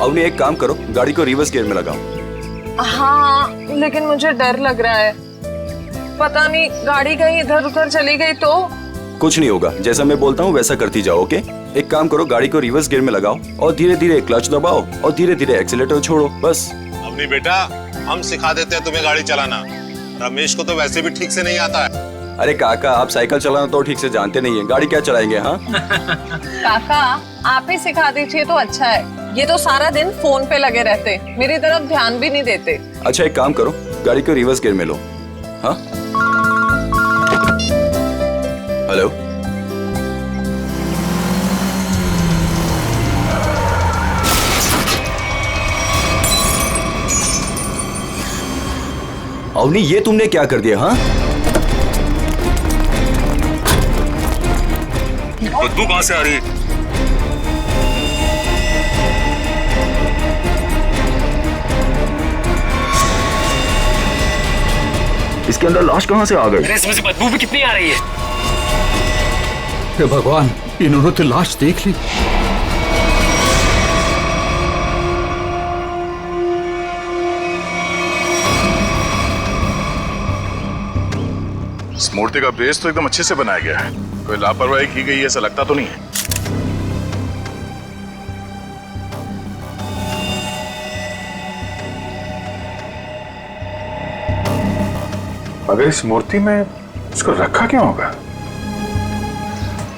अवनी एक काम करो, गाड़ी को रिवर्स गियर में लगाओ। हाँ, लेकिन मुझे डर लग रहा है, पता नहीं गाड़ी कहीं इधर उधर चली गई तो। कुछ नहीं होगा, जैसा मैं बोलता हूँ वैसा करती जाओ। ओके, एक काम करो, गाड़ी को रिवर्स गियर में लगाओ और धीरे धीरे क्लच दबाओ और धीरे धीरे एक्सीलेटर छोड़ो, बस। अवनी बेटा, हम सिखा देते हैं तुम्हें गाड़ी चलाना। रमेश को तो वैसे भी ठीक से नहीं आता है। अरे काका, आप साइकिल चलाना तो ठीक से जानते नहीं है, गाड़ी क्या चलाएंगे? हाँ काका, आप ही सिखा दीजिए तो अच्छा है। ये तो सारा दिन फोन पे लगे रहते, मेरी तरफ ध्यान भी नहीं देते। अच्छा, एक काम करो, गाड़ी को रिवर्स गियर में लो। हाँ, हेलो, अवनी, ये तुमने क्या कर दिया? हाँ, बदबू कहां से आ रही है? इसके अंदर लाश कहाँ से आ गई? इसमें से बदबू भी कितनी आ रही है? हे भगवान, इन्होंने तो लाश देख ली। इस मूर्ति का बेस तो एकदम अच्छे से बनाया गया है, कोई लापरवाही की गई ऐसा लगता तो नहीं है। मगर इस मूर्ति में इसको रखा क्यों होगा?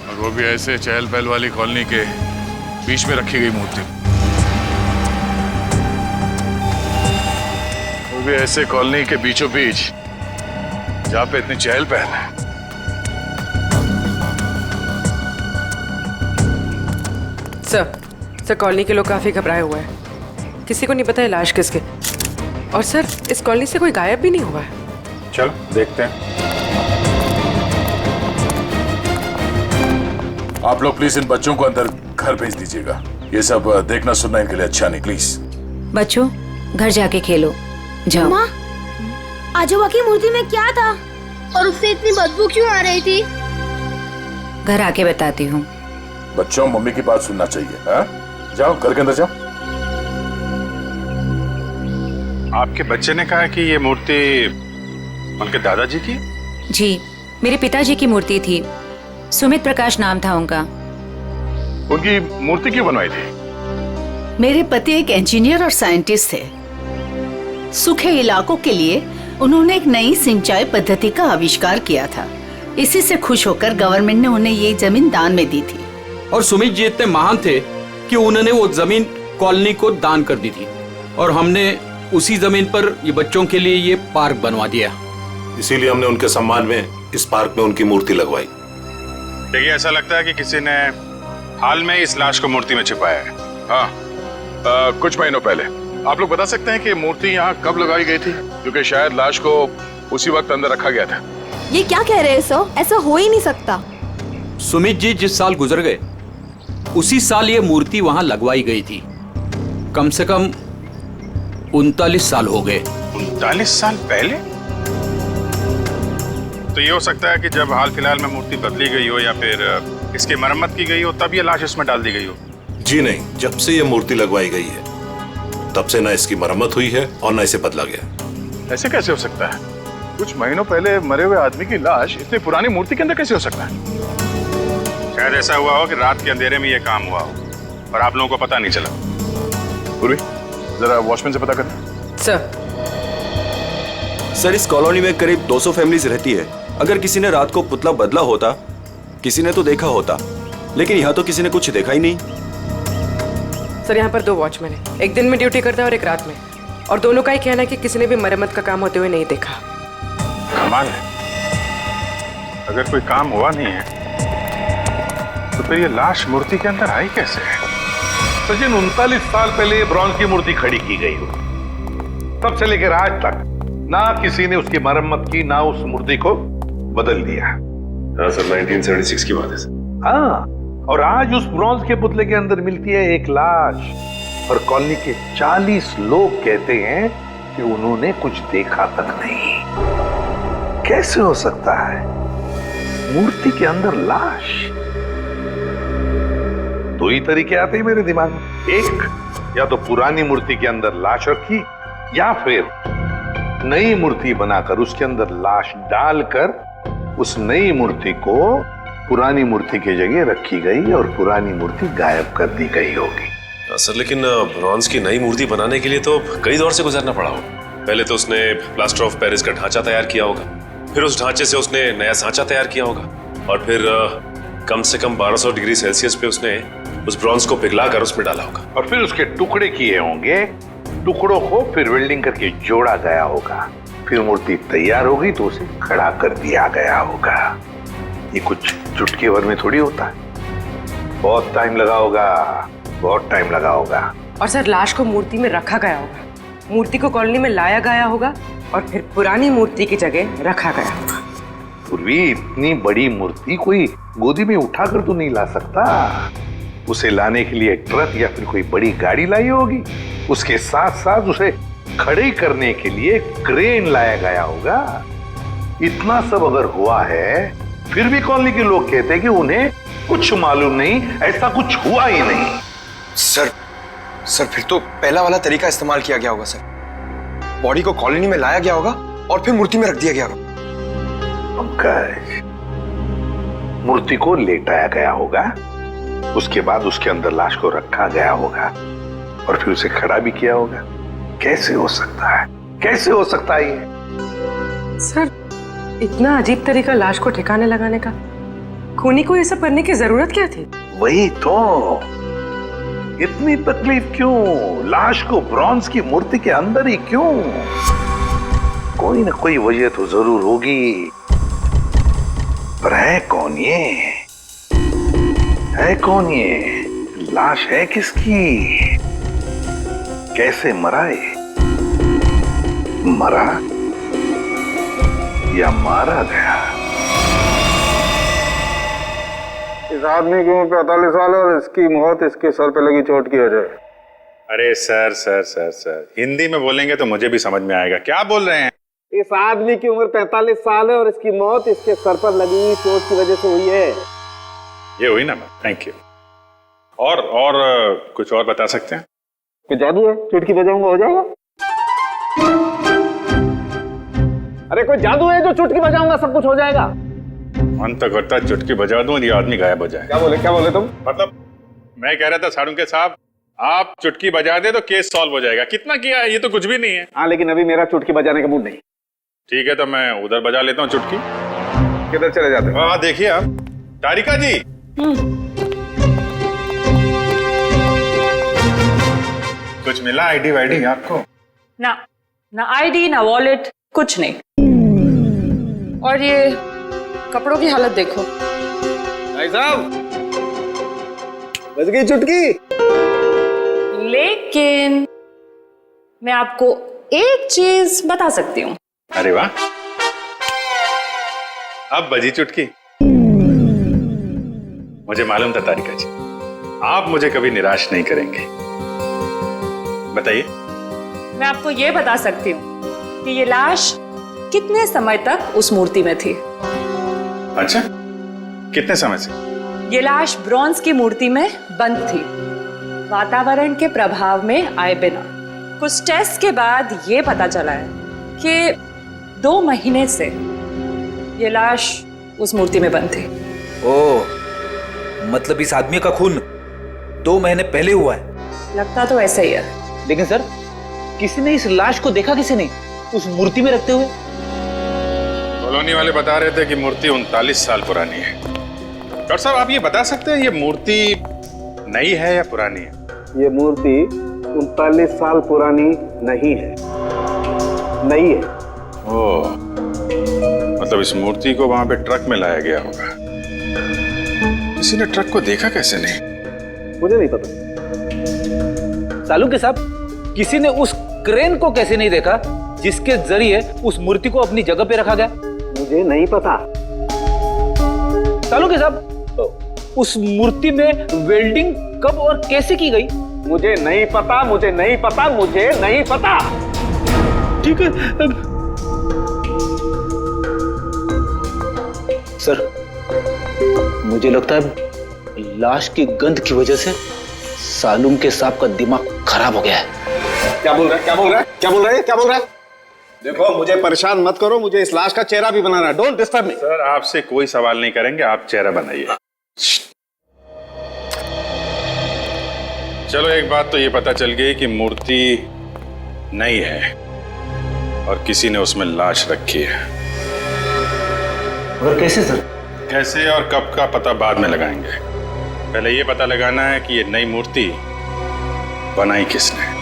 और वो भी ऐसे चहल पहल वाली कॉलोनी के बीच में रखी गई मूर्ति, वो भी ऐसे कॉलोनी के बीचों बीच जहाँ पे इतनी चहल पहल है। सर कॉलोनी के लोग काफी घबराए हुए हैं, किसी को नहीं पता है लाश किसके। और सर, इस कॉलोनी से कोई गायब भी नहीं हुआ है। चलो देखते हैं। आप लोग प्लीज इन बच्चों को अंदर घर भेज दीजिएगा, ये सब देखना सुनना इनके लिए अच्छा नहीं। प्लीज बच्चों, घर जाके खेलो, जाओ। माँ, आजोबा की मूर्ति में क्या था और उससे इतनी बदबू क्यों आ रही थी? घर आके बताती हूँ। बच्चों, मम्मी की बात सुनना चाहिए। हाँ, जाओ घर के अंदर जाओ। आपके बच्चे ने कहा कि ये मूर्ति उनके दादाजी की? जी, मेरे पिताजी की मूर्ति थी, सुमित प्रकाश नाम था उनका। उनकी मूर्ति क्यों बनवाई थी? मेरे पति एक इंजीनियर और साइंटिस्ट थे। सूखे इलाकों के लिए उन्होंने एक नई सिंचाई पद्धति का आविष्कार किया था। इसी से खुश होकर गवर्नमेंट ने उन्हें ये जमीन दान में दी थी। और सुमित जी इतने महान थे कि उन्होंने वो जमीन कॉलोनी को दान कर दी थी, और हमने उसी जमीन पर ये बच्चों के लिए ये पार्क बनवा दिया। इसीलिए हमने उनके सम्मान में इस पार्क में उनकी मूर्ति लगवाई। देखिए, ऐसा लगता है कि किसी ने हाल में इस लाश को मूर्ति में छिपाया है। हाँ, कुछ महीनों पहले। आप लोग बता सकते हैं कि मूर्ति यहाँ कब लगाई गई थी? क्योंकि शायद लाश को उसी वक्त अंदर रखा गया था। ये क्या कह रहे हैं सर? ऐसा हो ही नहीं सकता। सुमित जी जिस साल गुजर गए उसी साल ये मूर्ति वहां लगवाई गई थी। कम से कम 39 साल हो गए। 39 साल पहले? तो ये हो सकता है कि जब हाल फिलहाल में मूर्ति बदली गई हो या फिर इसकी मरम्मत की गई हो, तब ये लाश इसमें डाल दी गई हो। जी नहीं, जब से ये मूर्ति लगवाई गई है तब से ना इसकी मरम्मत हुई है और ना इसे बदला गया। ऐसे कैसे हो सकता है? कुछ महीनों पहले मरे हुए आदमी की लाश इतनी पुरानी मूर्ति के अंदर कैसे हो सकता है? शायद ऐसा हुआ हो कि रात के अंधेरे में ये काम हुआ हो और आप लोगों को पता नहीं चला। पूर्वी, जरा वॉचमैन से पता करना। सर, इस कॉलोनी में करीब 200 फैमिलीज रहती है। अगर किसी ने रात को पुतला बदला होता, किसी ने तो देखा होता, लेकिन यहाँ तो किसी ने कुछ देखा ही नहीं। सर, यहाँ पर 2 वॉचमैन हैं, एक दिन में ड्यूटी करता है और एक रात में, और दोनों का ही कहना है कि किसी ने भी मरम्मत का काम होते हुए नहीं देखा। कमाल है, अगर कोई काम हुआ नहीं है तो फिर ये लाश मूर्ति के अंदर आई कैसे? सचिन, 39 साल पहले ब्रॉन्ज की मूर्ति खड़ी की गई हो, तब से लेकर आज तक ना किसी ने उसकी मरम्मत की, ना उस मूर्ति को बदल दिया। हाँ सर, 1976 की बात है सर। हाँ, और आज उस ब्रॉन्ज के पुतले के अंदर मिलती है एक लाश, और कॉलोनी के 40 लोग कहते हैं कि उन्होंने कुछ देखा तक नहीं। कैसे हो सकता है? मूर्ति के अंदर लाश। 2 ही तरीके आते हैं मेरे दिमाग में। एक, या तो पुरानी मूर्ति के अंदर लाश रखी या फिर नई मूर्ति बनाकर उसके अंदर लाश डालकर उस नई मूर्ति को पुरानी मूर्ति की जगह रखी गई और पुरानी मूर्ति गायब कर दी गई होगी। सर लेकिन ब्रॉन्ज की नई मूर्ति बनाने के लिए तो कई दौर से गुजरना पड़ा हो। पहले तो उसने प्लास्टर ऑफ पेरिस का ढांचा तैयार किया होगा, फिर उस ढांचे से उसने नया सांचा तैयार किया होगा और फिर कम से कम 1200 डिग्री सेल्सियस पे उसने उस ब्रॉन्ज को पिघला कर उसमें डाला होगा और फिर उसके टुकड़े किए होंगे। टुकड़ों को फिर वेल्डिंग करके जोड़ा गया होगा। फिर मूर्ति तैयार होगी तो उसे खड़ा कर दिया गया होगा। ये कुछ चुटकी भर में थोड़ी होता है, बहुत टाइम लगा होगा, बहुत टाइम लगा होगा। और सर लाश को मूर्ति में रखा गया होगा, मूर्ति को कॉलोनी में लाया गया होगा और फिर पुरानी मूर्ति की जगह रखा गया होगा। पूर्वी इतनी बड़ी मूर्ति कोई गोदी में उठाकर तो नहीं ला सकता। उसे लाने के लिए ट्रक या फिर कोई बड़ी गाड़ी लाई होगी। उसके साथ साथ उसे खड़े करने के लिए क्रेन लाया गया होगा। इतना सब अगर हुआ है फिर भी कॉलोनी के लोग कहते हैं कि उन्हें कुछ मालूम नहीं, ऐसा कुछ हुआ ही नहीं। सर फिर तो पहला वाला तरीका इस्तेमाल किया गया होगा सर। बॉडी को कॉलोनी में लाया गया होगा और फिर मूर्ति में रख दिया गया होगा। पंकज, मूर्ति को लेटाया गया होगा, उसके बाद उसके अंदर लाश को रखा गया होगा और फिर उसे खड़ा भी किया होगा। कैसे हो सकता है, कैसे हो सकता है ये? सर इतना अजीब तरीका लाश को ठिकाने लगाने का, खूनी को ये सब करने की जरूरत क्या थी? वही तो, इतनी तकलीफ क्यों? लाश को ब्रॉन्ज की मूर्ति के अंदर ही क्यों? कोई ना कोई वजह तो जरूर होगी, पर है कौन ये? है कौन ये? लाश है किसकी? कैसे मरा ये? मरा या मारा गया? इस आदमी की उम्र 45 साल है और इसकी मौत इसके सर पे लगी चोट की वजह। अरे sir sir sir sir Hindi में बोलेंगे तो मुझे भी समझ में आएगा। क्या बोल रहे हैं? इस आदमी की उम्र 45 साल है और इसकी मौत इसके सर पर लगी हुई चोट की वजह से हुई है। ये हुई ना मैम, थैंक यू। और कुछ और बता सकते हैं? कोई जादू है, चुटकी बजाऊंगा हो जाएगा? अरे कोई जादू है जो चुटकी बजाऊंगा सब कुछ हो जाएगा? मन तो करता है चुटकी बजा दूं ये आदमी गायब हो जाए। क्या बोले तुम? मतलब मैं कह रहा था सारुंके साहब, आप चुटकी बजा दे तो केस सॉल्व हो जाएगा। कितना किया है, ये तो कुछ भी नहीं है। हाँ लेकिन अभी मेरा चुटकी बजाने का मूड नहीं। ठीक है तो मैं उधर बजा लेता हूँ चुटकी। किधर चले जाते हो? हाँ देखिए आप, तारिका जी। कुछ मिला आईडी वाईडी आपको? ना आईडी ना वॉलेट, कुछ नहीं। और ये कपड़ों की हालत देखो। भाई साहब बज गई चुटकी। लेकिन मैं आपको एक चीज बता सकती हूँ। अरे वाह, अब बजी चुटकी। मुझे मालूम था तारिका जी, आप मुझे कभी निराश नहीं करेंगे। बताइए। मैं आपको ये बता सकती हूँ कि ये लाश कितने समय तक उस मूर्ति में थी। अच्छा, कितने समय से? ये लाश ब्रॉन्ज की मूर्ति में बंद थी, वातावरण के प्रभाव में आए बिना। कुछ टेस्ट के बाद ये पता चला है कि 2 महीने से ये लाश उस मूर्ति में बंद थी। ओह, मतलब इस आदमी का खून 2 महीने पहले हुआ है? लगता तो ऐसा ही है। लेकिन सर किसी ने इस लाश को देखा किसी ने उस मूर्ति में रखते हुए? कॉलोनी वाले बता रहे थे कि मूर्ति 39 साल पुरानी है। डॉक्टर साहब आप ये बता सकते हैं ये मूर्ति नई है या पुरानी है? ये मूर्ति 39 साल पुरानी नहीं है, नई है। ओह, मतलब इस मूर्ति को वहां पे ट्रक में लाया गया होगा। किसी ने ट्रक को देखा कैसे नहीं? मुझे नहीं पता। सालू के साहब, किसी ने उस क्रेन को कैसे नहीं देखा जिसके जरिए उस मूर्ति को अपनी जगह पे रखा गया? मुझे नहीं पता। सालू के साहब, उस मूर्ति में वेल्डिंग कब और कैसे की गई? मुझे नहीं पता, मुझे नहीं पता, मुझे नहीं पता। ठीक है सर, मुझे लगता है लाश की गंध की वजह से सालूम के साहब का दिमाग खराब हो गया है। क्या बोल रहा है? क्या बोल रहा है? क्या बोल रहा है? क्या बोल रहा है? देखो, मुझे परेशान मत करो, मुझे इस लाश का चेहरा भी बनाना है। Don't disturb me. सर आपसे कोई सवाल नहीं करेंगे, आप चेहरा बनाइए। चलो एक बात तो ये पता चल गई कि मूर्ति नहीं है और किसी ने उसमें लाश रखी है। और कैसे सर? कैसे और कब का पता बाद में लगाएंगे। पहले ये पता लगाना है कि ये नई मूर्ति बनाई किसने।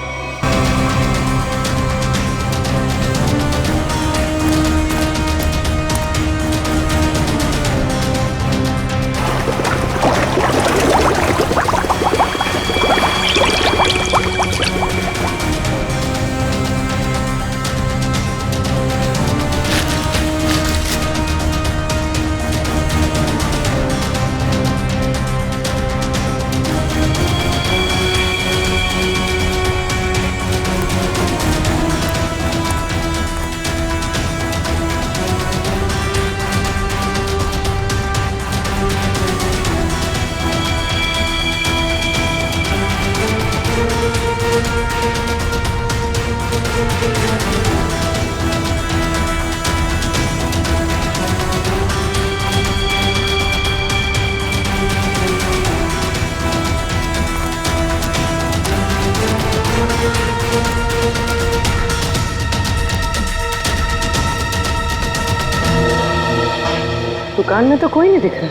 दुकान में तो कोई नहीं दिख रहा।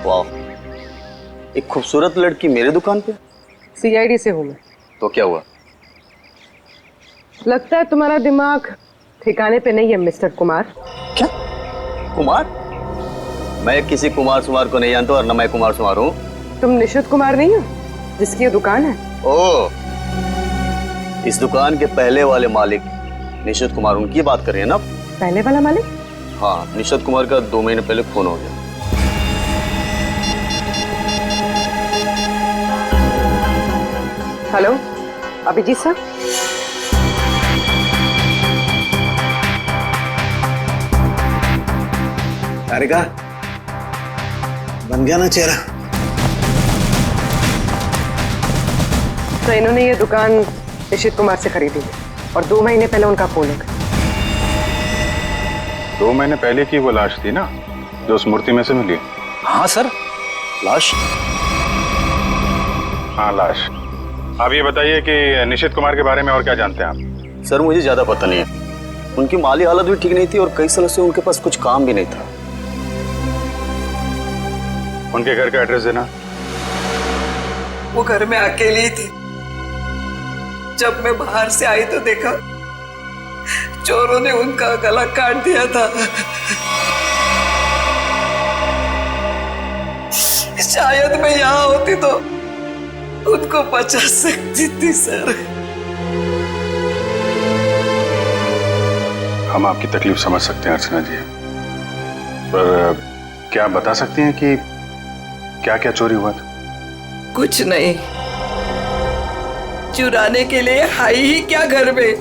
वाह, एक खूबसूरत लड़की मेरे दुकान पे। सीआईडी से हूँ मैं। तो क्या हुआ? लगता है तुम्हारा दिमाग ठिकाने पे नहीं है मिस्टर कुमार। क्या? कुमार? मैं किसी कुमार सुमार को नहीं जानता और न मैं कुमार सुमार हूँ। तुम निशित कुमार नहीं हो जिसकी ये दुकान है? ओह, इस दुकान के पहले वाले मालिक निशित कुमार, उनकी बात कर रही है ना? पहले वाला मालिक? हाँ, निशित कुमार का 2 महीने पहले खून हो गया। हेलो, अभिजीत साहब। तारिका, बन गया ना चेहरा? तो इन्होंने ये दुकान निशित कुमार से खरीदी है और 2 महीने पहले उनका खून हो गया। 2 महीने पहले की वो लाश थी ना जो उस मूर्ति में से मिली? हाँ सर, लाश। हाँ लाश। आप ये बताइए कि निशित कुमार के बारे में और क्या जानते हैं आप? सर मुझे ज्यादा पता नहीं है। उनकी माली हालत भी ठीक नहीं थी और कई सालों से उनके पास कुछ काम भी नहीं था। उनके घर का एड्रेस देना। वो घर में अकेली ही थी। जब मैं बाहर से आई तो देखा चोरों ने उनका गला काट दिया था। शायद मैं यहाँ होती तो उनको बचा सकती थी सर। हम आपकी तकलीफ समझ सकते हैं अर्चना जी, पर क्या आप बता सकती हैं कि क्या क्या चोरी हुआ था? कुछ नहीं, चुराने के लिए आई ही क्या घर में?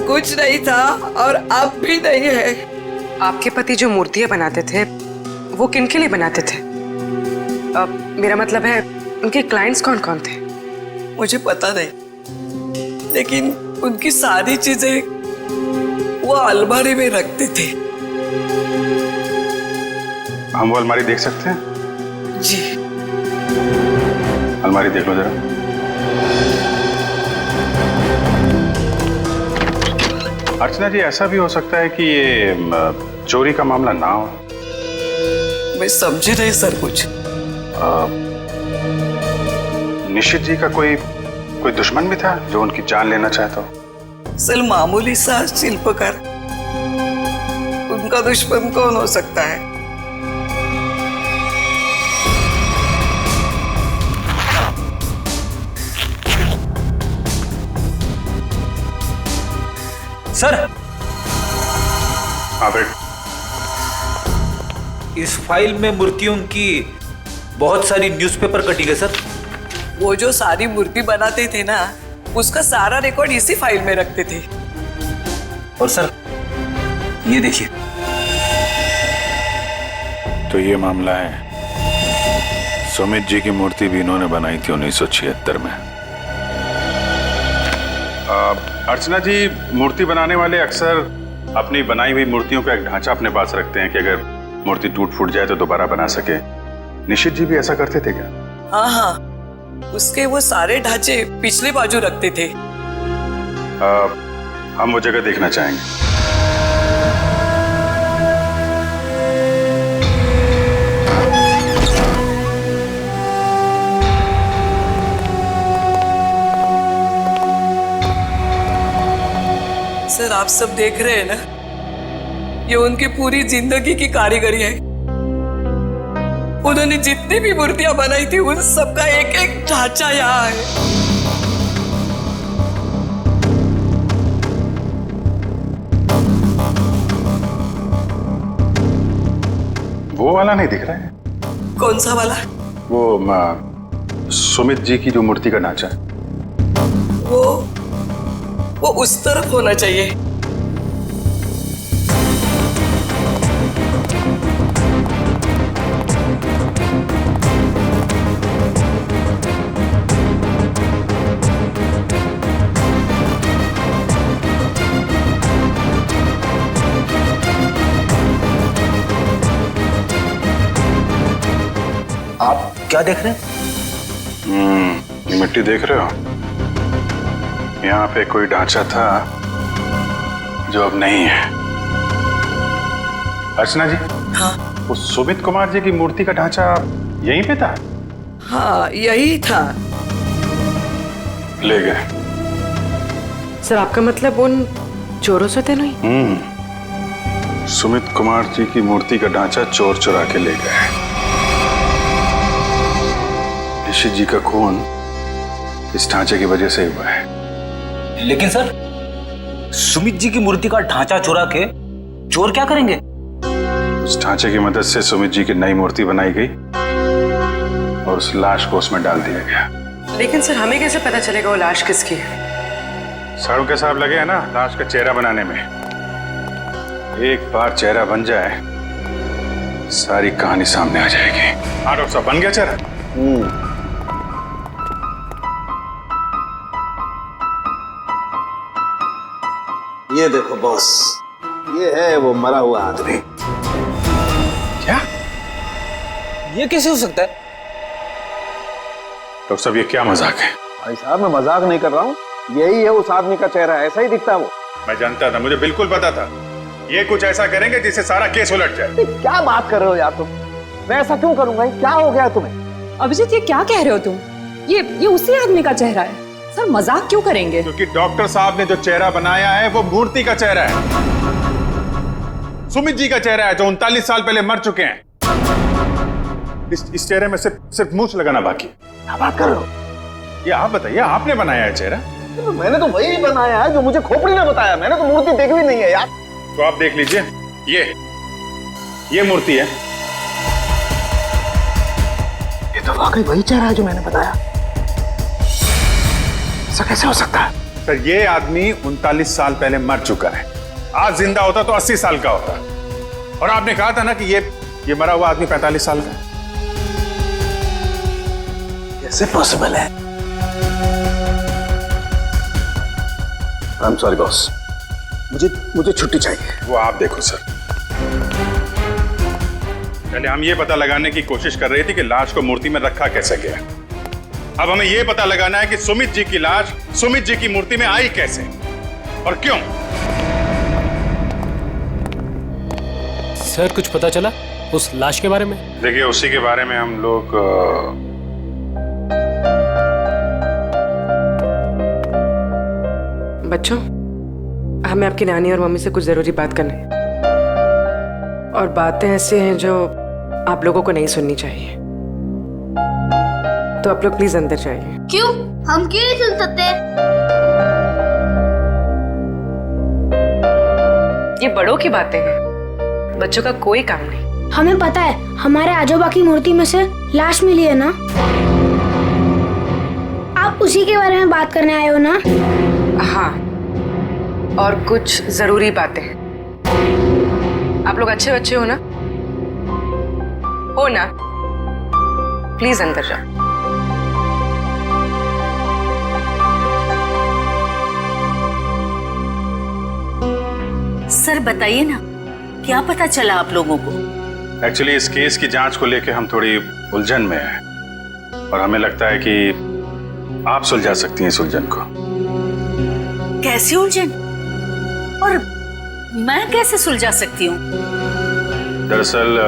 कुछ नहीं था और अब भी नहीं है। आपके पति जो मूर्तियां बनाते थे वो किन के लिए बनाते थे? मेरा मतलब है उनके क्लाइंट्स कौन कौन थे? मुझे पता नहीं, लेकिन उनकी सारी चीजें वो अलमारी में रखते थे। हम वो अलमारी देख सकते हैं? जी। अलमारी देख लो जरा। अर्चना जी, ऐसा भी हो सकता है कि ये चोरी का मामला ना हो। मैं समझी नहीं सर कुछ। निशित जी का कोई दुश्मन भी था जो उनकी जान लेना चाहता हो? सर मामूली सा शिल्पकार, उनका दुश्मन कौन हो सकता है? सर, इस फाइल में मूर्तियों की बहुत सारी न्यूज़पेपर कटिंग है सर। वो जो सारी मूर्ति बनाते थे ना, उसका सारा रिकॉर्ड इसी फाइल में रखते थे। और सर ये देखिए। तो ये मामला है। सुमित जी की मूर्ति भी इन्होंने बनाई थी 1976 में। अर्चना जी, मूर्ति बनाने वाले अक्सर अपनी बनाई हुई मूर्तियों का एक ढांचा अपने पास रखते हैं कि अगर मूर्ति टूट फूट जाए तो दोबारा बना सके। निशित जी भी ऐसा करते थे क्या? हाँ हाँ, उसके वो सारे ढांचे पिछले बाजू रखते थे। हम वो जगह देखना चाहेंगे। सर, आप सब देख रहे हैं ना, ये उनकी पूरी जिंदगी की कारीगरी है। उन्होंने जितनी भी मूर्तियां बनाई थी उन सबका एक एक ढांचा यहाँ है। वो वाला नहीं दिख रहा है? कौन सा वाला? वो सुमित जी की जो मूर्ति का ढांचा है। वो उस तरफ होना चाहिए। आप क्या देख रहे हैं? ये मिट्टी देख रहे हो? यहाँ पे कोई ढांचा था जो अब नहीं है। अर्चना जी, हाँ, वो सुमित कुमार जी की मूर्ति का ढांचा यहीं पे था? हाँ, यही था। ले गए। सर, आपका मतलब उन चोरों से थे नहीं? सुमित कुमार जी की मूर्ति का ढांचा चोर चुरा के ले गए। निशित जी का खून इस ढांचे की वजह से हुआ है। लेकिन सर, सुमित जी की मूर्ति का ढांचा चुरा के चोर क्या करेंगे? उस ढांचे की मदद से सुमित जी की नई मूर्ति बनाई गई और उस लाश को उसमें डाल दिया गया। लेकिन सर, हमें कैसे पता चलेगा वो लाश किसकी है? साड़ू के साहब लगे हैं ना लाश का चेहरा बनाने में। एक बार चेहरा बन जाए सारी कहानी सामने आ जाएगी। हाँ डॉक्टर साहब, बन गया चेहरा? ये देखो बॉस, ये है वो मरा हुआ आदमी। क्या? ये कैसे हो सकता है? डॉक्टर साहब, ये क्या मजाक है? भाई साहब, मैं मजाक नहीं कर रहा हूँ, यही है उस आदमी का चेहरा, ऐसा ही दिखता है वो। मैं जानता था, मुझे बिल्कुल पता था ये कुछ ऐसा करेंगे जिससे सारा केस उलट जाए। क्या बात कर रहे हो यार तुम? मैं ऐसा क्यों करूंगा? क्या हो गया तुम्हें? अभिजीत, ये क्या कह रहे हो तुम? ये उसी आदमी का चेहरा है। सर, मजाक क्यों करेंगे? क्योंकि डॉक्टर साहब ने जो चेहरा बनाया है वो मूर्ति का चेहरा है। सुमित जी का चेहरा है जो 39 साल पहले मर चुके हैं। इस चेहरे में सिर्फ मूंछ लगाना बाकी। क्या बात कर रहे हो? ये आप बताइए, आपने बनाया है चेहरा? तो मैंने तो वही बनाया है जो मुझे खोपड़ी ने बताया। मैंने तो मूर्ति देखी भी नहीं है यार। तो आप देख लीजिए, ये मूर्ति है। ये तो वाकई वही चेहरा है जो मैंने बताया। ऐसा कैसे हो सकता है? सर, ये आदमी 39 साल पहले मर चुका है। आज जिंदा होता तो 80 साल का होता। और आपने कहा था ना कि ये मरा हुआ आदमी 45 साल का है। कैसे पॉसिबल है? आई एम सॉरी बॉस, मुझे छुट्टी चाहिए। वो आप देखो सर। पहले हम ये पता लगाने की कोशिश कर रहे थे कि लाश को मूर्ति में रखा कैसे गया। अब हमें यह पता लगाना है कि सुमित जी की लाश सुमित जी की मूर्ति में आई कैसे और क्यों। सर, कुछ पता चला उस लाश के बारे में? देखिए, उसी के बारे में हम लोग बच्चों, हमें आपकी नानी और मम्मी से कुछ जरूरी बात करनी है। और बातें ऐसी हैं जो आप लोगों को नहीं सुननी चाहिए। तो आप लोग प्लीज अंदर जाइए। क्यों? हम क्यों नहीं सुन सकते? ये बड़ों की बातें हैं, बच्चों का कोई काम नहीं। हमें पता है, हमारे आजोबा की मूर्ति में से लाश मिली है ना। आप उसी के बारे में बात करने आए हो ना? हाँ, और कुछ जरूरी बातें। आप लोग अच्छे बच्चे हो ना? प्लीज अंदर जाओ। सर बताइए ना, क्या पता चला आप लोगों को? एक्चुअली इस केस की जांच को लेकर हम थोड़ी उलझन में हैं और हमें लगता है कि आप सुलझा सकती हैं इस उलझन को। कैसी उलझन? और मैं कैसे सुलझा सकती हूँ? दरअसल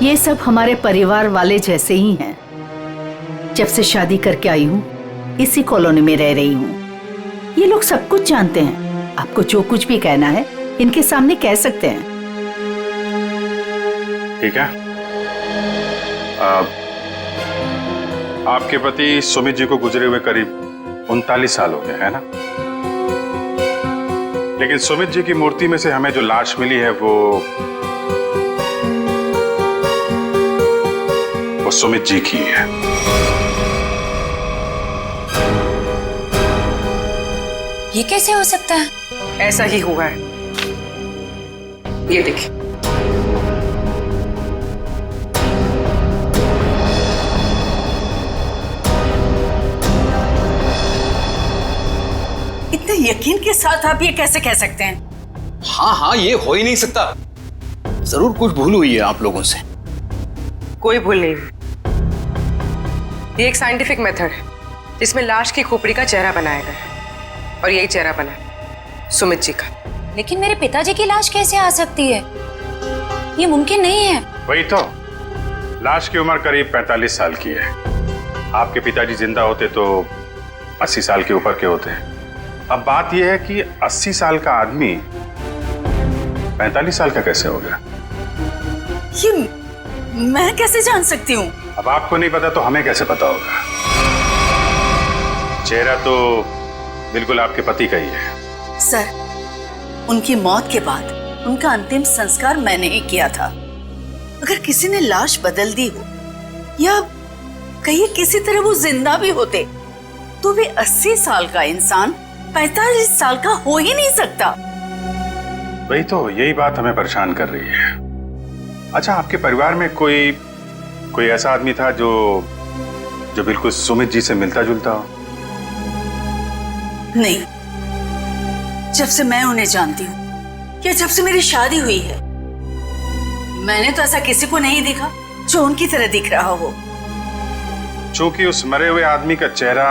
ये सब हमारे परिवार वाले जैसे ही हैं। जब से शादी करके आई हूँ इसी कॉलोनी में रह रही हूँ। ये लोग सब कुछ जानते हैं। आपको जो कुछ भी कहना है इनके सामने कह सकते हैं। ठीक है। आपके पति सुमित जी को गुजरे हुए करीब 39 साल हो गए, है ना? लेकिन सुमित जी की मूर्ति में से हमें जो लाश मिली है वो सुमित जी की है। ये कैसे हो सकता है? ऐसा ही हुआ है। ये देखिए। इतने यकीन के साथ आप ये कैसे कह सकते हैं? हाँ, ये हो ही नहीं सकता। जरूर कुछ भूल हुई है आप लोगों से। कोई भूल नहीं हुई। ये एक साइंटिफिक मेथड है जिसमें लाश की खोपड़ी का चेहरा बनाया गया है और यही चेहरा बना है सुमित जी का। लेकिन मेरे पिताजी की लाश कैसे आ सकती है? ये मुमकिन नहीं है। वही तो, लाश की उम्र करीब 45 साल की है। आपके पिताजी जिंदा होते तो 80 साल के ऊपर के होते। अब बात यह है कि 80 साल का आदमी 45 साल का कैसे हो गया? ये मैं कैसे जान सकती हूँ? अब आपको नहीं पता तो हमें कैसे पता होगा? चेहरा तो बिल्कुल आपके पति का ही है। सर, उनकी मौत के बाद उनका अंतिम संस्कार मैंने ही किया था। अगर किसी ने लाश बदल दी हो या कहीं किसी तरह वो जिंदा भी होते तो भी 80 साल का इंसान 45 साल का हो ही नहीं सकता। वही तो, यही बात हमें परेशान कर रही है। अच्छा, आपके परिवार में कोई ऐसा आदमी था जो बिल्कुल सुमित जी से मिलता जुलता हो? नहीं, जब से मैं उन्हें जानती हूँ या जब से मेरी शादी हुई है मैंने तो ऐसा किसी को नहीं देखा जो उनकी तरह दिख रहा हो। चूंकि उस मरे हुए आदमी का चेहरा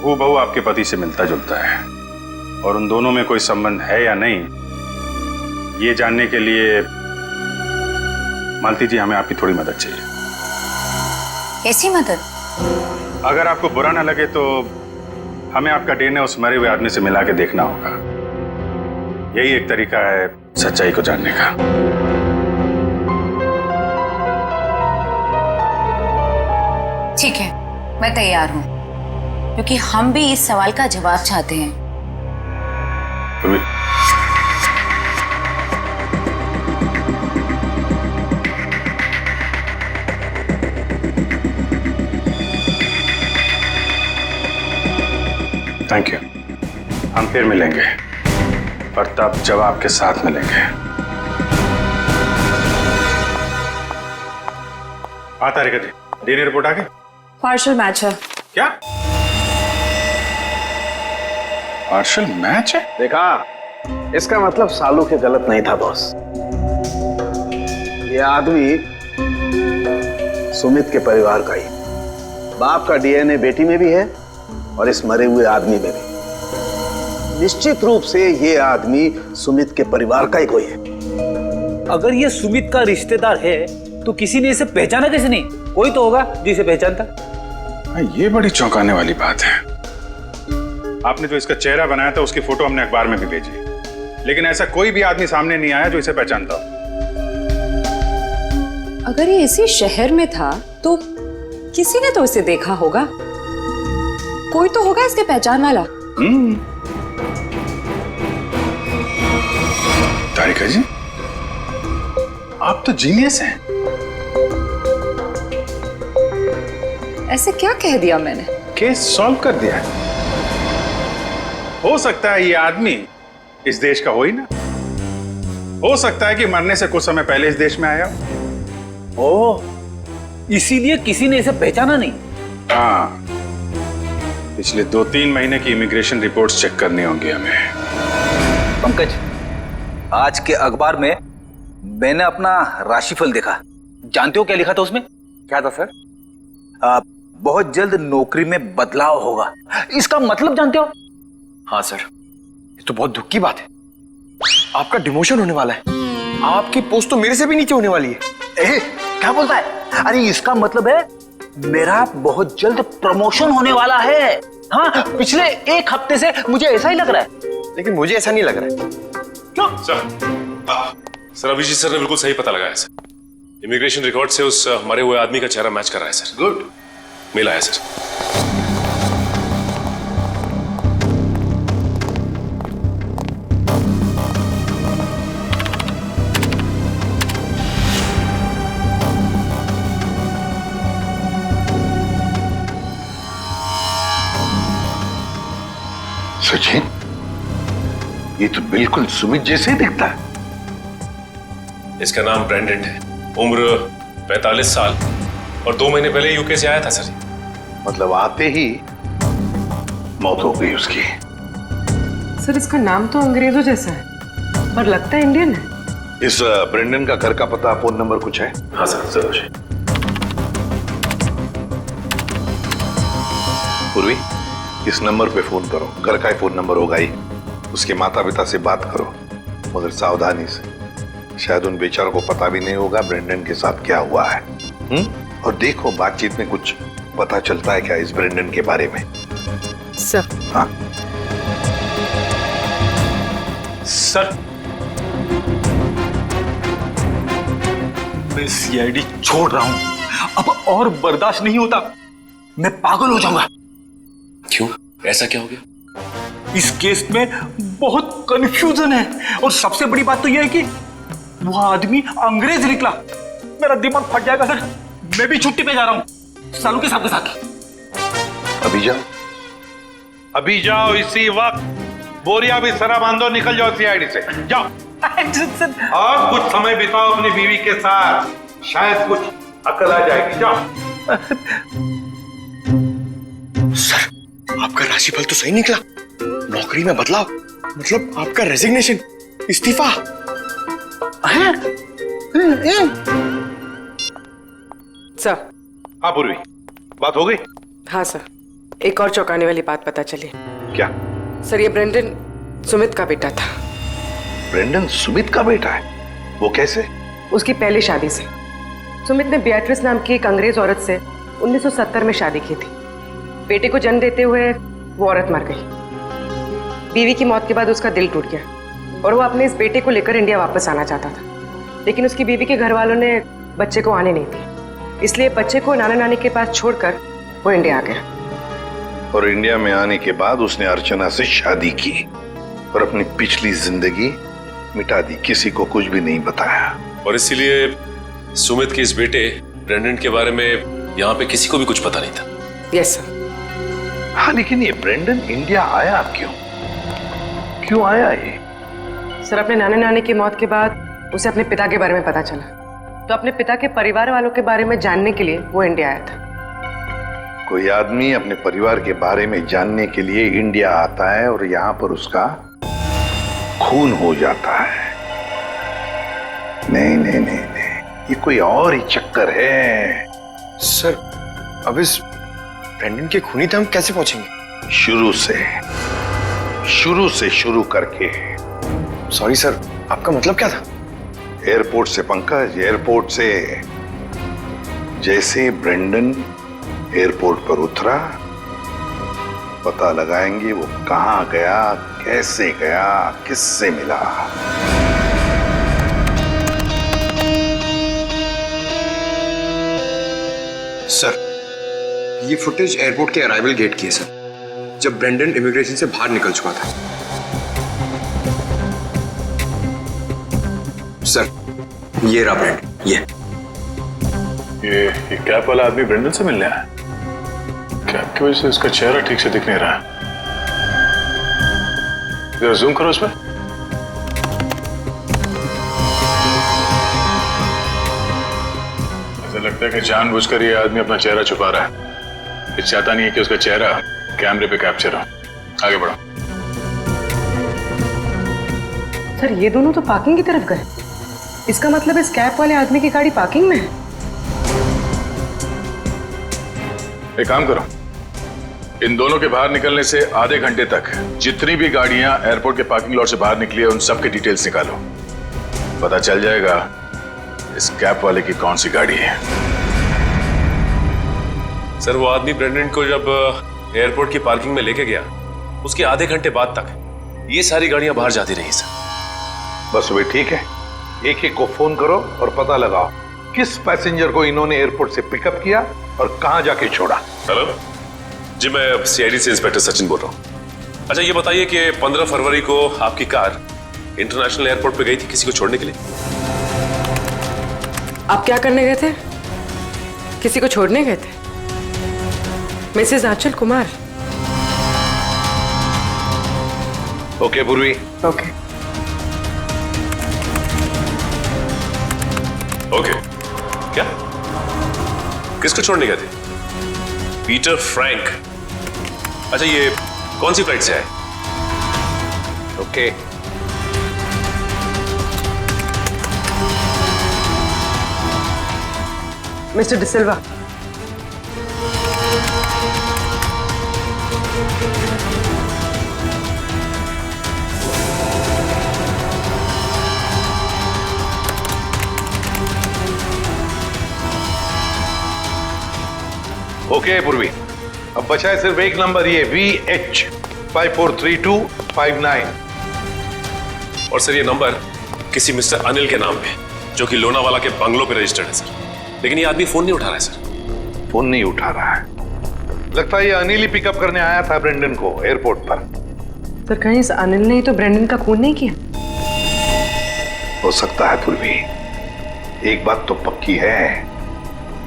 हूबहू आपके पति से मिलता जुलता है और उन दोनों में कोई संबंध है या नहीं, ये जानने के लिए मालती जी हमें आपकी थोड़ी मदद चाहिए। कैसी मदद? अगर आपको बुरा ना लगे तो हमें आपका डीएनए उस मरे हुए आदमी से मिला के देखना होगा। यही एक तरीका है सच्चाई को जानने का। ठीक है, मैं तैयार हूँ, क्योंकि हम भी इस सवाल का जवाब चाहते हैं। Thank you. हम फिर मिलेंगे और तब जब आपके साथ मिलेंगे। आता रेखा जी, डीएनए रिपोर्ट आ गई? पार्शियल मैच है। क्या पार्शियल मैच है? देखा, इसका मतलब सालू के गलत नहीं था बॉस। ये आदमी सुमित के परिवार का ही। बाप का डीएनए बेटी में भी है और इस मरे हुए आदमी में भी। निश्चित रूप से ये आदमी सुमित के परिवार का ही कोई है। अगर ये सुमित का रिश्तेदार है तो किसी ने इसे पहचाना कैसे नहीं? कोई तो होगा जो इसे पहचानता। ये बड़ी चौंकाने वाली बात है। आपने जो इसका चेहरा बनाया था उसकी फोटो हमने अखबार में भी भेजी, लेकिन ऐसा कोई भी आदमी सामने नहीं आया जो इसे पहचानता हो। अगर ये इसी शहर में था तो किसी ने तो इसे देखा होगा। कोई तो होगा इसके पहचान वाला। तारिका जी, आप तो जीनियस हैं। ऐसे क्या कह दिया मैंने? केस सॉल्व कर दिया। हो सकता है ये आदमी इस देश का हो ही ना। हो सकता है कि मरने से कुछ समय पहले इस देश में आया हो। इसीलिए किसी ने इसे पहचाना नहीं। हाँ, पिछले 2-3 महीने की इमिग्रेशन रिपोर्ट्स चेक करनी होंगी हमें। पंकज, आज के अखबार में मैंने अपना राशिफल देखा। जानते हो क्या लिखा था उसमें? क्या था सर? बहुत जल्द नौकरी में बदलाव होगा। इसका मतलब जानते हो? हाँ सर, ये तो बहुत दुख की बात है। आपका डिमोशन होने वाला है। आपकी पोस्ट तो मेरे से भी नीचे होने वाली है। क्या बोलता है? अरे इसका मतलब है मेरा बहुत जल्द प्रमोशन होने वाला है। हाँ, पिछले 1 हफ्ते से मुझे ऐसा ही लग रहा है। लेकिन मुझे ऐसा नहीं लग रहा है। क्यों? सर अभिजीत सर ने बिल्कुल सही पता लगाया सर। इमिग्रेशन रिकॉर्ड से उस मरे हुए आदमी का चेहरा मैच कर रहा है सर। गुड, मिला है सर। सचिन, ये तो बिल्कुल सुमित जैसे ही दिखता है। इसका नाम ब्रेंडन है, उम्र 45 साल और 2 महीने पहले यूके से आया था सर। मतलब आते ही मौत हो गई उसकी। सर इसका नाम तो अंग्रेजों जैसा है पर लगता है इंडियन है। इस ब्रेंडन का घर का पता, फोन नंबर कुछ है? हाँ सर, जरूर। पूर्वी, इस नंबर पे फोन करो। घर का ही फोन नंबर होगा ही। उसके माता पिता से बात करो, मगर सावधानी से। शायद उन बेचारों को पता भी नहीं होगा ब्रेंडन के साथ क्या हुआ है। और देखो बातचीत में कुछ पता चलता है क्या इस ब्रेंडन के बारे में। सर। हाँ सर, मैं सीआईडी छोड़ रहा हूं। अब और बर्दाश्त नहीं होता, मैं पागल हो जाऊंगा। क्यों? ऐसा क्या हो गया? इस केस में बहुत कंफ्यूजन है और सबसे बड़ी बात तो यह है कि वो आदमी अंग्रेज निकला। मेरा दिमाग फट जाएगा सर। मैं भी छुट्टी पे जा रहा हूं सालू के साथ। अभी जाओ, अभी जाओ, इसी वक्त। बोरिया भी सरा बांधो, निकल जाओ सीआईडी से। जाओ और कुछ समय बिताओ अपनी बीवी के साथ, शायद कुछ अकल आ जाएगी। जाओ। सर, आपका राशिफल तो सही निकला। नौकरी में बदलाव मतलब आपका रेजिग्नेशन, इस्तीफा। सर। हाँ पूर्वी, बात हो गई? हाँ सर, एक और चौंकाने वाली बात पता चली। क्या? सर ये ब्रेंडन सुमित का बेटा था। ब्रेंडन सुमित का बेटा है? वो कैसे? उसकी पहली शादी से। सुमित ने बेatrice नाम की एक अंग्रेज औरत से 1970 में शादी की थी। बेटे को जन्म देते हुए वो औरत मर गई। बीवी की मौत के बाद उसका दिल टूट गया और वो अपने इस बेटे को लेकर इंडिया वापस आना चाहता था, लेकिन उसकी बीवी के घर वालों ने बच्चे को आने नहीं दिया। इसलिए बच्चे को नाना नानी के पास छोड़कर वो इंडिया आ गया। और इंडिया में आने के बाद उसने अर्चना से शादी की और अपनी पिछली जिंदगी मिटा दी, किसी को कुछ भी नहीं बताया। और इसीलिए सुमित के इस बेटे ब्रेंडन के बारे में यहाँ पे किसी को भी कुछ पता नहीं था। Yes sir. हाँ, लेकिन ये ब्रेंडन इंडिया आया क्यों आया ये? सर अपने नाना नानी की मौत के बाद उसे अपने पिता के बारे में पता चला, तो अपने पिता के परिवार वालों के बारे में जानने के लिए वो इंडिया आया था। कोई आदमी अपने परिवार के बारे में जानने के लिए इंडिया आता है और यहाँ पर उसका खून हो जाता है। नहीं नहीं नहीं नहीं, ये कोई और ही चक्कर है। सर, अब इस ब्रेंडन के खूनी तक हम कैसे पहुंचेंगे? शुरू से शुरू करके। सॉरी सर, आपका मतलब क्या था? एयरपोर्ट से पंकज, एयरपोर्ट से। जैसे ब्रेंडन एयरपोर्ट पर उतरा, पता लगाएंगे वो कहां गया, कैसे गया, किससे मिला। सर, ये फुटेज एयरपोर्ट के अराइवल गेट की है सर, जब ब्रेंडन इमिग्रेशन से बाहर निकल चुका था। सर, ये रहा ब्रेंडन, ये कैप वाला आदमी ब्रेंडन से मिलने आया? कैप की वजह से इसका चेहरा ठीक से दिख नहीं रहा। जरा जूम करो उसमें। ऐसा लगता है कि जानबूझकर ये आदमी अपना चेहरा छुपा रहा है। ये चाहता नहीं है कि उसका चेहरा कैमरे पे कैप्चर हो। आगे बढ़ो। सर ये दोनों तो पार्किंग की तरफ गए। इसका मतलब इस कैप वाले आदमी की गाड़ी पार्किंग में है। एक काम करो, इन दोनों के बाहर निकलने से आधे घंटे तक जितनी भी गाड़ियां एयरपोर्ट के पार्किंग लॉट से बाहर निकली है उन सब के डिटेल्स निकालो। पता चल जाएगा इस कैप वाले की कौन सी गाड़ी है। सर वो आदमी ब्रेंडन को जब एयरपोर्ट की पार्किंग में लेके गया उसके आधे घंटे बाद तक ये सारी गाड़ियां बाहर जाती रही सर। बस वे ठीक है, एक एक को फोन करो और पता लगाओ किस पैसेंजर को इन्होंने एयरपोर्ट से पिकअप किया और कहां जाके छोड़ा। हेलो जी, मैं सीआईडी से इंस्पेक्टर सचिन बोल रहा हूँ। अच्छा ये बताइए कि 15 फरवरी को आपकी कार इंटरनेशनल एयरपोर्ट पे गई थी किसी को छोड़ने के लिए? आप क्या करने गए थे? किसी को छोड़ने गए थे? मिसेस आंचल कुमार। ओके पूर्वी। Okay okay. क्या? किसको छोड़ने गए थे? Peter Frank. अच्छा ये कौन सी फ्लाइट से आए? ओके मिस्टर डिसिल्वा, ओके पूर्वी। अब बचा है सिर्फ एक नंबर, ये VH 543259। और सर ये नंबर किसी मिस्टर अनिल के नाम पे जो कि लोनावाला के बंगलों पे रजिस्टर्ड है सर। लेकिन ये आदमी फोन नहीं उठा रहा है सर। फोन नहीं उठा रहा है? लगता है ये अनिल ही पिकअप करने आया था ब्रेंडन को एयरपोर्ट पर। सर कहीं इस अनिल ने तो ब्रेंडन का खून नहीं किया? हो सकता है पूर्वी। एक बात तो पक्की है,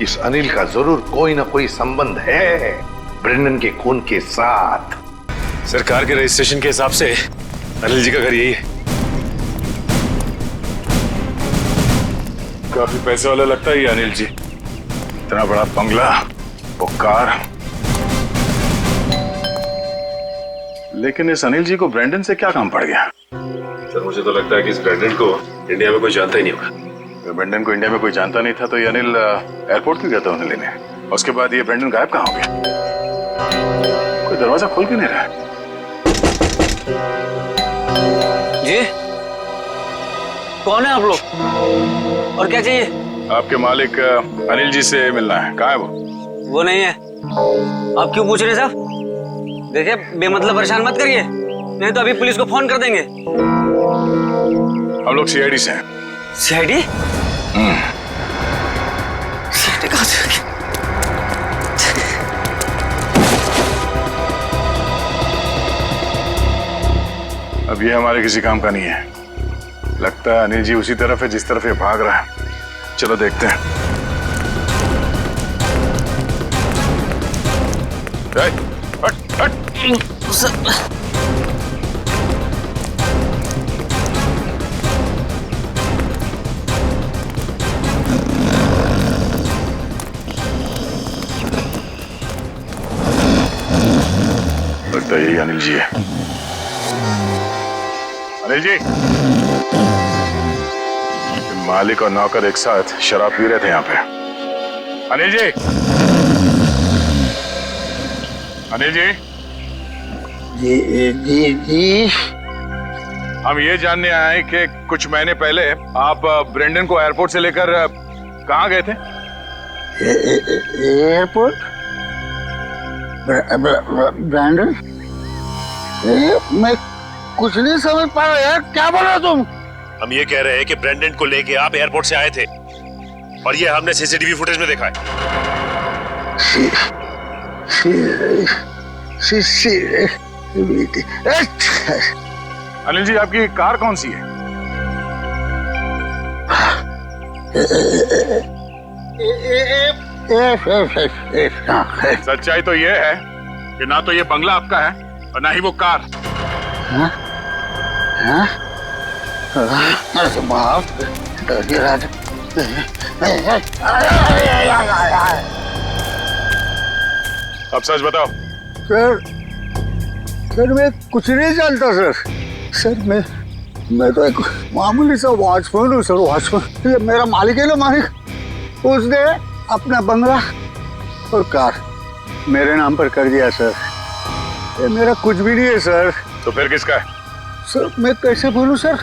इस अनिल का जरूर कोई ना कोई संबंध है ब्रेंडन के खून के साथ। सरकार के रजिस्ट्रेशन के हिसाब से अनिल जी का घर यही है। काफी पैसे वाला लगता है ये अनिल जी। इतना बड़ा बंगला, वो कार। लेकिन इस अनिल जी को ब्रेंडन से क्या काम पड़ गया? सर मुझे तो लगता है कि इस ब्रेंडन को इंडिया में कोई जानता ही नहीं होगा। ब्रेंडन को इंडिया में कोई जानता नहीं था तो ये अनिल एयरपोर्ट क्यों गया था उन्हें लेने? उसके बाद ये ब्रेंडन गायब कहाँ हो गया? कोई दरवाजा खोल क्यों नहीं रहा? जी कौन है आप लोग और क्या चाहिए? आपके मालिक अनिल जी से मिलना है। कहाँ है वो? वो नहीं है। आप क्यों पूछ रहे हैं साहब? देखिए बेमतलब परेशान मत करिए, नहीं तो अभी पुलिस को फोन कर देंगे। हम लोग सीआईडी से हैं। सीआईडी? सीआईडी कहाँ से? अब ये हमारे किसी काम का नहीं है। लगता है अनिल जी उसी तरफ है जिस तरफ ये भाग रहा है। चलो देखते हैं। हट, हट। लगता है यही अनिल जी है। अनिल जी, मालिक और नौकर एक साथ शराब पी रहे थे यहाँ पे। अनिल जी, अनिल जी, जी हम ये जानने आए कि कुछ महीने पहले आप ब्रेंडन को एयरपोर्ट से लेकर कहाँ गए थे? एयरपोर्ट? ब्रेंडन? मैं कुछ नहीं समझ पा रहा यार, क्या बोल रहे हो तुम? हम ये कह रहे हैं कि ब्रेंडन को लेके आप एयरपोर्ट से आए थे और ये हमने सीसीटीवी फुटेज में देखा है। अनिल जी, आपकी कार कौन सी है? सच्चाई तो ये है कि ना तो ये बंगला आपका है और ना ही वो कार। बाप अब सच बताओ। सर मैं कुछ नहीं जानता सर। सर मैं तो एक मामूली सा वॉचमैन हूँ सर, वॉचमैन। ये मेरा मालिक है ना, मालिक, उसने अपना बंगला और कार मेरे नाम पर कर दिया सर। ये मेरा कुछ भी नहीं है सर। तो फिर किसका है? सर मैं कैसे बोलूं सर,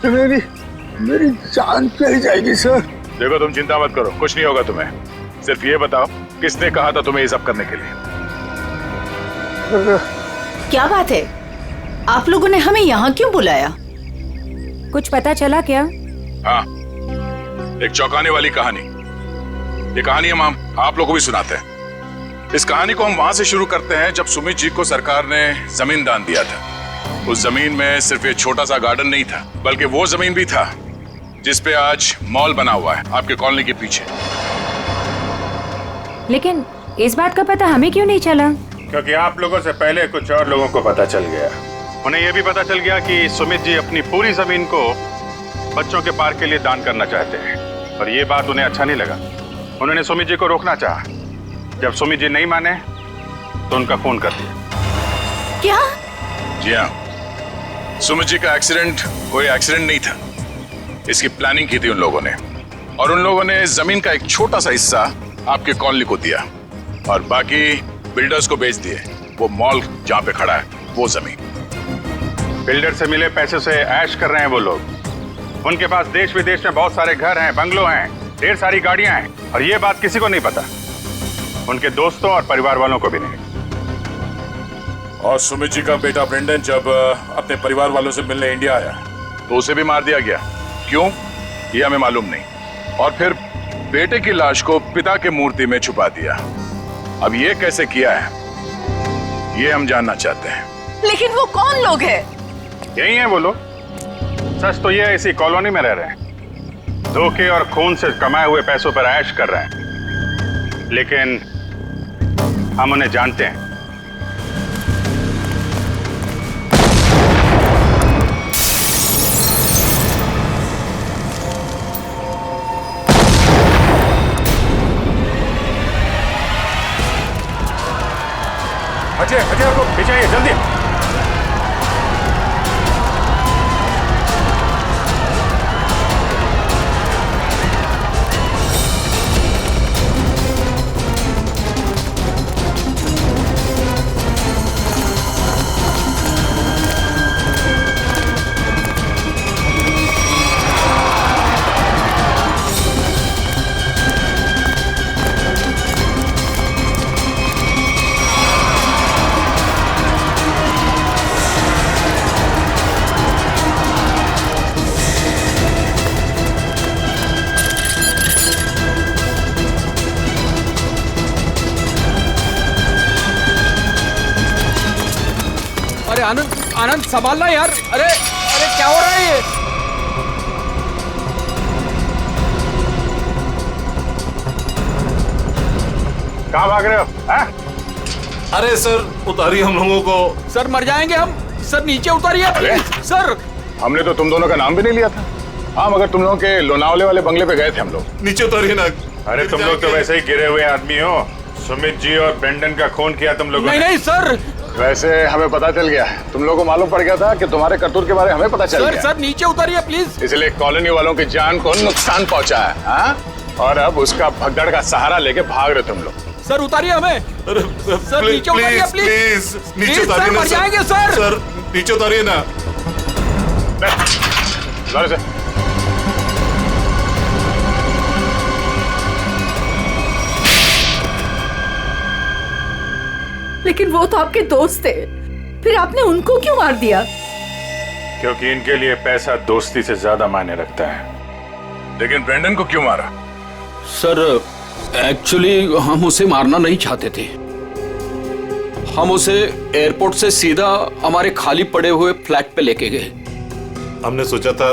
मेरी जान चली जाएगी सर। देखो तुम चिंता मत करो, कुछ नहीं होगा तुम्हें। सिर्फ ये बताओ किसने कहा था तुम्हें ये सब करने के लिए? क्या बात है, आप लोगों ने हमें यहाँ क्यों बुलाया? कुछ पता चला क्या? हाँ, एक चौंकाने वाली कहानी। ये कहानी हम आप लोगों को भी सुनाते हैं। इस कहानी को हम वहां से शुरू करते हैं जब सुमित जी को सरकार ने जमीन दान दिया था। उस जमीन में सिर्फ एक छोटा सा गार्डन नहीं था, बल्कि वो जमीन भी था जिसपे आज मॉल बना हुआ है आपके कॉलोनी के पीछे। लेकिन इस बात का पता हमें क्यों नहीं चला? क्योंकि आप लोगों से पहले कुछ और लोगों को पता चल गया। उन्हें यह भी पता चल गया कि सुमित जी अपनी पूरी जमीन को बच्चों के पार्क के लिए दान करना चाहते हैं, और ये बात उन्हें अच्छा नहीं लगा। उन्होंने सुमित जी को रोकना चाहा। जब सुमित जी नहीं माने तो उनका खून कर दिया। क्या? जी हाँ, सुमित जी का एक्सीडेंट कोई एक्सीडेंट नहीं था। इसकी प्लानिंग की थी उन लोगों ने, और उन लोगों ने जमीन का एक छोटा सा हिस्सा आपके कॉलोनी को दिया और बाकी बिल्डर्स को बेच दिए। वो मॉल जहाँ पे खड़ा है वो जमीन। बिल्डर से मिले पैसे से ऐश कर रहे हैं वो लोग। उनके पास देश विदेश में बहुत सारे घर हैं, बंगलो हैं, ढेर सारी गाड़ियां हैं, और ये बात किसी को नहीं पता, उनके दोस्तों और परिवार वालों को भी नहीं। और सुमित जी का बेटा ब्रेंडन जब अपने परिवार वालों से मिलने इंडिया आया तो उसे भी मार दिया गया। क्यों, ये हमें मालूम नहीं। और फिर बेटे की लाश को पिता के मूर्ति में छुपा दिया। अब ये कैसे किया है ये हम जानना चाहते हैं। लेकिन वो कौन लोग हैं? यही हैं वो लोग। सच तो ये इसी कॉलोनी में रह रहे हैं, धोखे और खून से कमाए हुए पैसों पर ऐश कर रहे हैं, लेकिन हम उन्हें जानते हैं। अजय, अजय आपको पीछे आइए जल्दी। आनंद, आनंद संभालना यार। अरे अरे क्या हो रहा है ये? कहाँ भाग रहे हो? अरे सर उतारिए हम लोगों को। सर मर जाएंगे हम। सर नीचे उतारिए प्लीज। सर हमने तो तुम दोनों का नाम भी नहीं लिया था। हाँ, मगर तुम लोगों के लोनावले वाले बंगले पे गए थे हम लोग। नीचे उतारिए ना। अरे तुम लोग तो वैसे ही गिरे हुए आदमी हो। सुमित जी और ब्रेंडन का खून किया तुम लोगों ने। नहीं नहीं सर। वैसे हमें पता चल गया, तुम लोगों को मालूम पड़ गया था कि तुम्हारे करतूत के बारे में हमें पता चल गया। सर नीचे उतारिए प्लीज। इसलिए कॉलोनी वालों की जान को नुकसान पहुंचा है। हाँ? और अब उसका भगदड़ का सहारा लेके भाग रहे तुम लोग। सर उतारिए हमें। सर नीचे उतारिए प्लीज। नीचे उतारिए ना। मर जाएंगे सर। सर नीचे उतारिए ना। लेकिन वो तो आपके दोस्त थे, फिर आपने उनको क्यों मार दिया? क्योंकि इनके लिए पैसा दोस्ती से ज्यादा मायने रखता है। लेकिन ब्रेंडन को क्यों मारा? सर एक्चुअली हम उसे मारना नहीं चाहते थे। हम उसे एयरपोर्ट से सीधा हमारे खाली पड़े हुए फ्लैट पे लेके गए। हमने सोचा था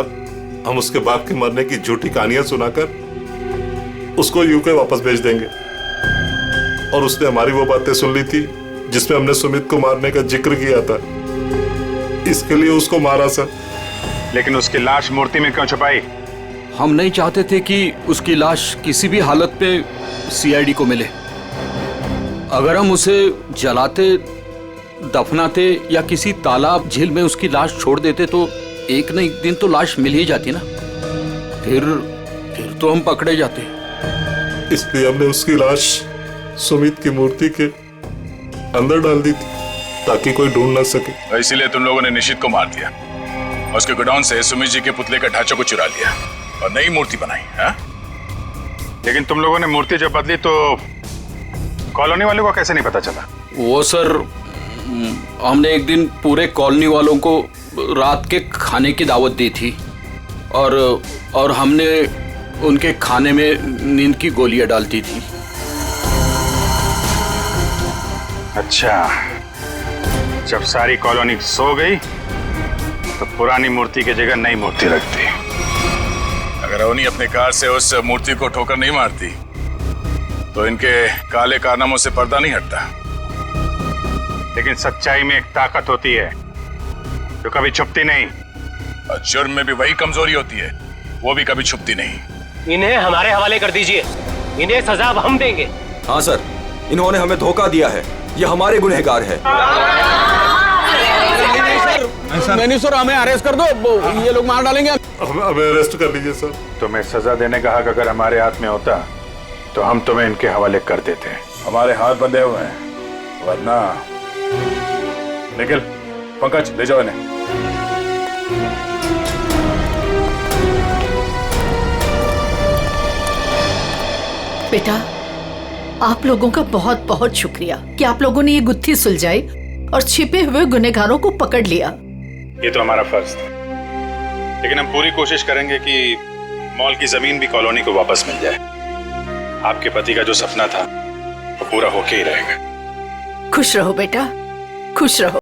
हम उसके बाप के मरने की झूठी कहानियां सुनाकर उसको यूके वापस भेज देंगे, और उसने हमारी वो बातें सुन ली थी जिसमें हमने सुमित को मारने का जिक्र किया था। इसके लिए उसको मारा सर। लेकिन उसकी लाश मूर्ति में क्यों छुपाई? हम नहीं चाहते थे कि उसकी लाश किसी भी हालत में सीआईडी को मिले। अगर हम उसे जलाते, दफनाते या किसी तालाब झील में उसकी लाश छोड़ देते तो एक न एक दिन तो लाश मिल ही जाती ना। फिर तो हम पकड़े जाते। इसलिए हमने उसकी लाश सुमित की मूर्ति के अंदर डाल दी थी ताकि कोई ढूंढ ना सके। इसीलिए तुम लोगों ने निशित को मार दिया और उसके गोडाउन से सुमित जी के पुतले का ढांचा को चुरा लिया और नई मूर्ति बनाई। हाँ? लेकिन तुम लोगों ने मूर्ति जब बदली तो कॉलोनी वालों को कैसे नहीं पता चला? वो सर, हमने एक दिन पूरे कॉलोनी वालों को रात के खाने की दावत दी थी और हमने उनके खाने में नींद की गोलियां डाल दी थी। अच्छा, जब सारी कॉलोनी सो गई तो पुरानी मूर्ति की जगह नई मूर्ति रख दी। अगर अवनी अपने कार से उस मूर्ति को ठोकर नहीं मारती तो इनके काले कारनामों से पर्दा नहीं हटता। लेकिन सच्चाई में एक ताकत होती है जो कभी छुपती नहीं, और जुर्म में भी वही कमजोरी होती है, वो भी कभी छुपती नहीं। इन्हें हमारे हवाले कर दीजिए, इन्हें सजा अब हम देंगे। हाँ सर, इन्होंने हमें धोखा दिया है, ये हमारे गुनहगार है। नहीं सर, हमें अरेस्ट कर दो, ये लोग मार डालेंगे। हमें अरेस्ट कर लीजिए सर। तुम्हें सजा देने का हक अगर हमारे हाथ में होता तो हम तुम्हें इनके हवाले कर देते। हमारे हाथ बंधे हुए हैं, वरना निखिल, पंकज ले जाओ इन्हें। बेटा, आप लोगों का बहुत बहुत शुक्रिया कि आप लोगों ने ये गुत्थी सुलझाई और छिपे हुए गुनहगारों को पकड़ लिया। ये तो हमारा फर्ज था, लेकिन हम पूरी कोशिश करेंगे कि मॉल की जमीन भी कॉलोनी को वापस मिल जाए। आपके पति का जो सपना था वो पूरा होके ही रहेगा। खुश रहो बेटा, खुश रहो।